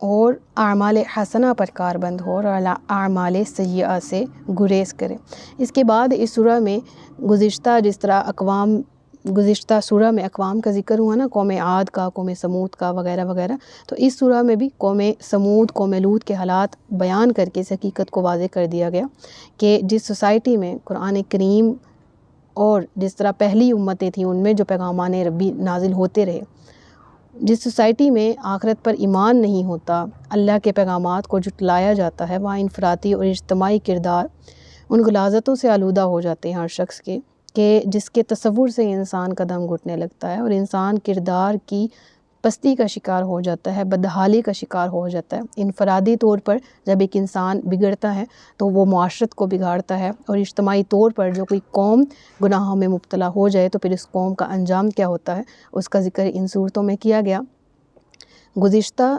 اور اعمال حسنہ پر کاربند ہو اور اعمال سیئہ سے گریز کرے۔ اس کے بعد اس سورہ میں جس طرح گزشتہ سورہ میں اقوام کا ذکر ہوا نا، قوم عاد کا، قوم سمود کا وغیرہ وغیرہ، تو اس سورہ میں بھی قوم سمود، قوم لوط کے حالات بیان کر کے اس حقیقت کو واضح کر دیا گیا کہ جس سوسائٹی میں قرآن کریم اور جس طرح پہلی امتیں تھیں ان میں جو پیغامان ربی نازل ہوتے رہے، جس سوسائٹی میں آخرت پر ایمان نہیں ہوتا، اللہ کے پیغامات کو جھٹلایا جاتا ہے، وہاں انفرادی اور اجتماعی کردار ان غلاظتوں سے آلودہ ہو جاتے ہیں ہر شخص کے، کہ جس کے تصور سے انسان کا دم گھٹنے لگتا ہے اور انسان کردار کی پستی کا شکار ہو جاتا ہے، بدحالی کا شکار ہو جاتا ہے۔ انفرادی طور پر جب ایک انسان بگڑتا ہے تو وہ معاشرت کو بگاڑتا ہے، اور اجتماعی طور پر جو کوئی قوم گناہوں میں مبتلا ہو جائے تو پھر اس قوم کا انجام کیا ہوتا ہے، اس کا ذکر ان صورتوں میں کیا گیا۔ گزشتہ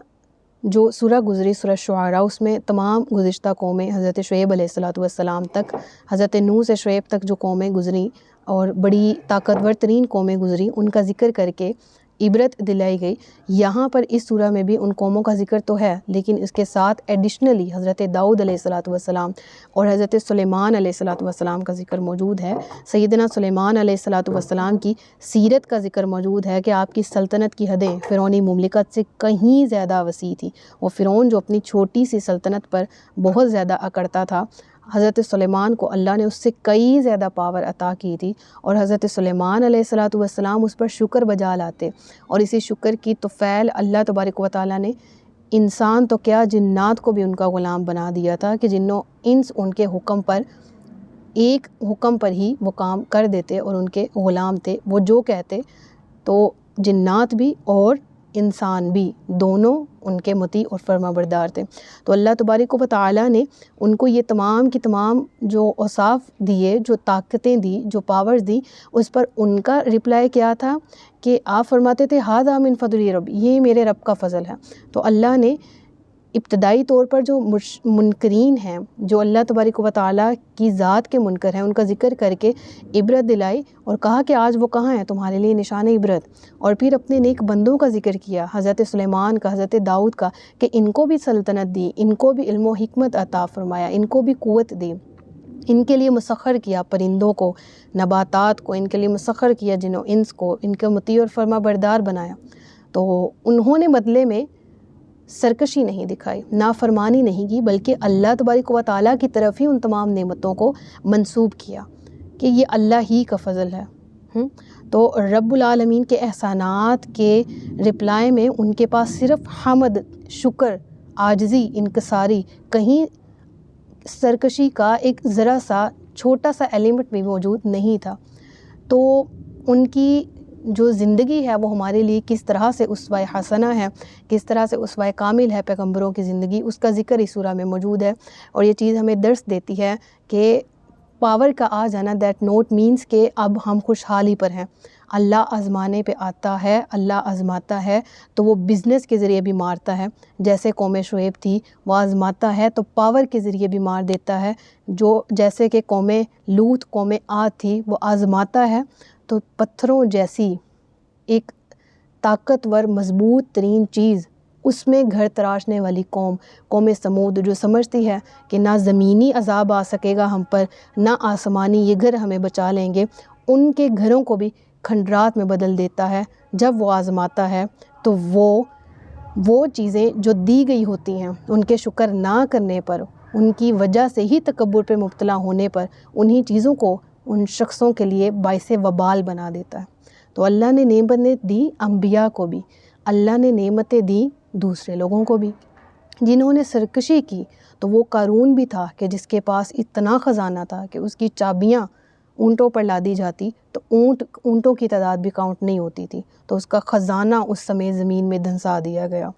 جو سورہ گزری سورہ شعراء، اس میں تمام گزشتہ قومیں حضرت شعیب علیہ السلام تک، حضرت نوح سے شعیب تک جو قومیں گزری اور بڑی طاقتور ترین قومیں گزری، ان کا ذکر کر کے عبرت دلائی گئی۔ یہاں پر اس سورہ میں بھی ان قوموں کا ذکر تو ہے، لیکن اس کے ساتھ ایڈیشنلی حضرت داؤد علیہ السلام اور حضرت سلیمان علیہ السلام کا ذکر موجود ہے۔ سیدنا سلیمان علیہ السلام کی سیرت کا ذکر موجود ہے کہ آپ کی سلطنت کی حدیں فرعونی مملکت سے کہیں زیادہ وسیع تھی۔ وہ فرعون جو اپنی چھوٹی سی سلطنت پر بہت زیادہ اکڑتا تھا، حضرت سلیمان کو اللہ نے اس سے کئی زیادہ پاور عطا کی تھی، اور حضرت سلیمان علیہ السلام اس پر شکر بجا لاتے، اور اسی شکر کی توفیل اللہ تبارک و تعالیٰ نے انسان تو کیا جنات کو بھی ان کا غلام بنا دیا تھا، کہ جنوں انس ان کے حکم پر، ایک حکم پر ہی وہ کام کر دیتے اور ان کے غلام تھے، وہ جو کہتے تو جنات بھی اور انسان بھی دونوں ان کے مطیع اور فرما بردار تھے۔ تو اللہ تبارک و تعالیٰ نے ان کو یہ تمام کی تمام جو اوصاف دیے، جو طاقتیں دی، جو پاورز دی، اس پر ان کا رپلائی کیا تھا کہ آپ فرماتے تھے ھذا من فضل رب، یہ میرے رب کا فضل ہے۔ تو اللہ نے ابتدائی طور پر جو منکرین ہیں، جو اللہ تبارک و تعالیٰ کی ذات کے منکر ہیں، ان کا ذکر کر کے عبرت دلائی اور کہا کہ آج وہ کہاں ہیں تمہارے لیے نشان عبرت، اور پھر اپنے نیک بندوں کا ذکر کیا، حضرت سلیمان کا، حضرت داؤد کا، کہ ان کو بھی سلطنت دی، ان کو بھی علم و حکمت عطا فرمایا، ان کو بھی قوت دی، ان کے لیے مسخر کیا پرندوں کو، نباتات کو، ان کے لیے مسخر کیا جن و انس کو، ان کے مطیع اور فرما بردار بنایا۔ تو انہوں نے بدلے میں سرکشی نہیں دکھائی، نافرمانی نہیں کی، بلکہ اللہ تبارک و تعالیٰ کی طرف ہی ان تمام نعمتوں کو منسوب کیا کہ یہ اللہ ہی کا فضل ہے۔ تو رب العالمین کے احسانات کے رپلائی میں ان کے پاس صرف حمد، شکر، عاجزی، انکساری، کہیں سرکشی کا ایک ذرا سا چھوٹا سا ایلیمنٹ بھی موجود نہیں تھا۔ تو ان کی جو زندگی ہے وہ ہمارے لیے کس طرح سے اسوہ حسنہ ہے، کس طرح سے اسوہ کامل ہے پیغمبروں کی زندگی، اس کا ذکر اس سورہ میں موجود ہے، اور یہ چیز ہمیں درس دیتی ہے کہ پاور کا آ جانا دیٹ نوٹ مینس کہ اب ہم خوشحالی پر ہیں۔ اللہ آزمانے پہ آتا ہے، اللہ آزماتا ہے تو وہ بزنس کے ذریعے بھی مارتا ہے، جیسے قوم شعیب تھی وہ آزماتا ہے تو پاور کے ذریعے بھی مار دیتا ہے، جو جیسے کہ قوم لوط، قوم عاد تھی، وہ آزماتا ہے تو پتھروں جیسی ایک طاقتور مضبوط ترین چیز، اس میں گھر تراشنے والی قوم سمود جو سمجھتی ہے کہ نہ زمینی عذاب آ سکے گا ہم پر، نہ آسمانی یہ گھر ہمیں بچا لیں گے، ان کے گھروں کو بھی کھنڈرات میں بدل دیتا ہے جب وہ آزماتا ہے۔ تو وہ چیزیں جو دی گئی ہوتی ہیں ان کے شکر نہ کرنے پر، ان کی وجہ سے ہی تکبر پہ مبتلا ہونے پر، انہی چیزوں کو ان شخصوں کے لیے باعث وبال بنا دیتا ہے۔ تو اللہ نے نعمتیں دی انبیاء کو بھی، اللہ نے نعمتیں دی دوسرے لوگوں کو بھی۔ جنہوں نے سرکشی کی تو وہ قارون بھی تھا کہ جس کے پاس اتنا خزانہ تھا کہ اس کی چابیاں اونٹوں پر لادی جاتی تو اونٹوں کی تعداد بھی کاؤنٹ نہیں ہوتی تھی، تو اس کا خزانہ اس سمے زمین میں دھنسا دیا گیا۔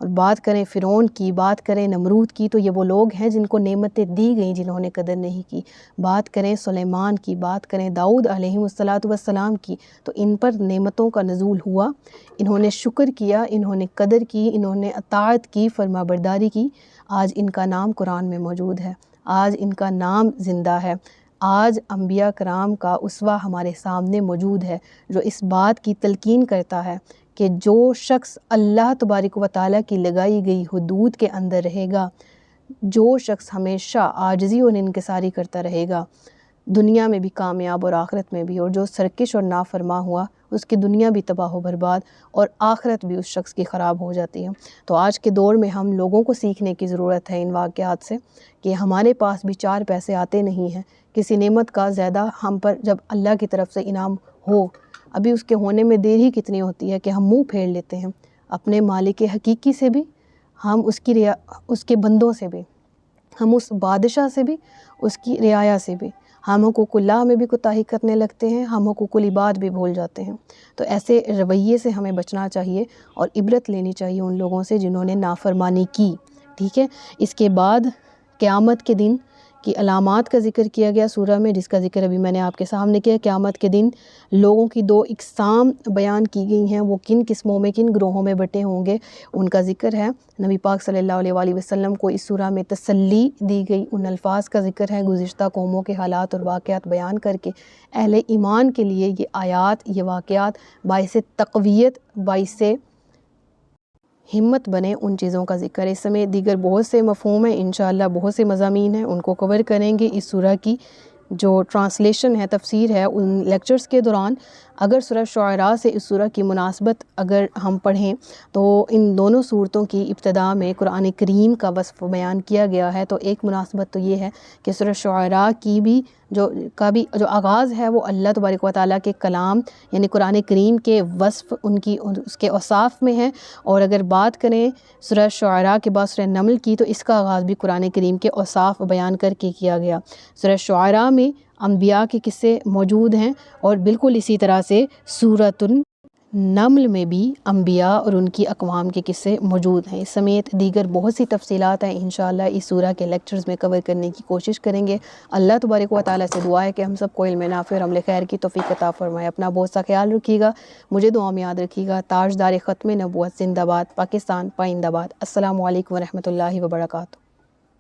اور بات کریں فرعون کی، بات کریں نمرود کی، تو یہ وہ لوگ ہیں جن کو نعمتیں دی گئیں جنہوں نے قدر نہیں کی۔ بات کریں سلیمان کی، بات کریں داؤد علیہ السلام کی، تو ان پر نعمتوں کا نزول ہوا، انہوں نے شکر کیا، انہوں نے قدر کی، انہوں نے اطاعت کی، فرما برداری کی، آج ان کا نام قرآن میں موجود ہے، آج ان کا نام زندہ ہے، آج انبیاء کرام کا اسوہ ہمارے سامنے موجود ہے، جو اس بات کی تلقین کرتا ہے کہ جو شخص اللہ تبارک و تعالیٰ کی لگائی گئی حدود کے اندر رہے گا، جو شخص ہمیشہ عاجزی اور انکساری کرتا رہے گا، دنیا میں بھی کامیاب اور آخرت میں بھی، اور جو سرکش اور نافرما ہوا اس کی دنیا بھی تباہ و برباد اور آخرت بھی اس شخص کی خراب ہو جاتی ہے۔ تو آج کے دور میں ہم لوگوں کو سیکھنے کی ضرورت ہے ان واقعات سے کہ ہمارے پاس بھی 4 پیسے آتے نہیں ہیں، کسی نعمت کا زیادہ ہم پر جب اللہ کی طرف سے انعام ہو، ابھی اس کے ہونے میں دیر ہی کتنی ہوتی ہے کہ ہم منہ پھیر لیتے ہیں اپنے مالک حقیقی سے بھی، ہم اس کے بندوں سے بھی، ہم اس بادشاہ سے بھی، اس کی رعایا سے بھی، ہم حقوق اللہ میں بھی کوتاہی کرنے لگتے ہیں، ہم حقوق العباد بھی بھول جاتے ہیں۔ تو ایسے رویے سے ہمیں بچنا چاہیے اور عبرت لینی چاہیے ان لوگوں سے جنہوں نے نافرمانی کی، ٹھیک ہے۔ اس کے بعد قیامت کے دن کی علامات کا ذکر کیا گیا سورہ میں، جس کا ذکر ابھی میں نے آپ کے سامنے کیا۔ قیامت کے دن لوگوں کی 2 اقسام بیان کی گئی ہیں، وہ کن قسموں میں، کن گروہوں میں بٹے ہوں گے، ان کا ذکر ہے۔ نبی پاک صلی اللہ علیہ وآلہ وسلم کو اس سورہ میں تسلی دی گئی، ان الفاظ کا ذکر ہے گزشتہ قوموں کے حالات اور واقعات بیان کر کے اہل ایمان کے لیے یہ آیات، یہ واقعات باعث تقویت، باعث ہمت بنے، ان چیزوں کا ذکر ہے۔ اس سمے دیگر بہت سے مفہوم ہیں، انشاءاللہ بہت سے مضامین ہیں، ان کو کور کریں گے۔ اس سورہ کی جو ٹرانسلیشن ہے، تفسیر ہے، ان لیکچرز کے دوران اگر سورہ شعراء سے اس سورہ کی مناسبت اگر ہم پڑھیں تو ان دونوں صورتوں کی ابتدا میں قرآن کریم کا وصف بیان کیا گیا ہے۔ تو ایک مناسبت تو یہ ہے کہ سورہ شعراء کی بھی جو آغاز ہے وہ اللہ تبارک و تعالیٰ کے کلام یعنی قرآن کریم کے وصف اس کے اوصاف میں ہے، اور اگر بات کریں سورہ شعراء کے بعد سورہ نمل کی تو اس کا آغاز بھی قرآن کریم کے اوصاف بیان کر کے کیا گیا۔ سورہ شعراء میں انبیاء کے قصے موجود ہیں، اور بالکل اسی طرح سے سورۃ النمل میں بھی انبیاء اور ان کی اقوام کے قصے موجود ہیں۔ اس سمیت دیگر بہت سی تفصیلات ہیں، انشاءاللہ اس سورہ کے لیکچرز میں کور کرنے کی کوشش کریں گے۔ اللہ تبارک و تعالیٰ سے دعا ہے کہ ہم سب کو علم نافع اور عمل خیر کی توفیق عطا فرمائے۔ اپنا بہت سا خیال رکھیے گا، مجھے دعا میں یاد رکھیے گا۔ تاجدار ختم نبوت زندہ باد، پاکستان پائندہ باد۔ السلام علیکم ورحمۃ اللہ وبرکاتہ۔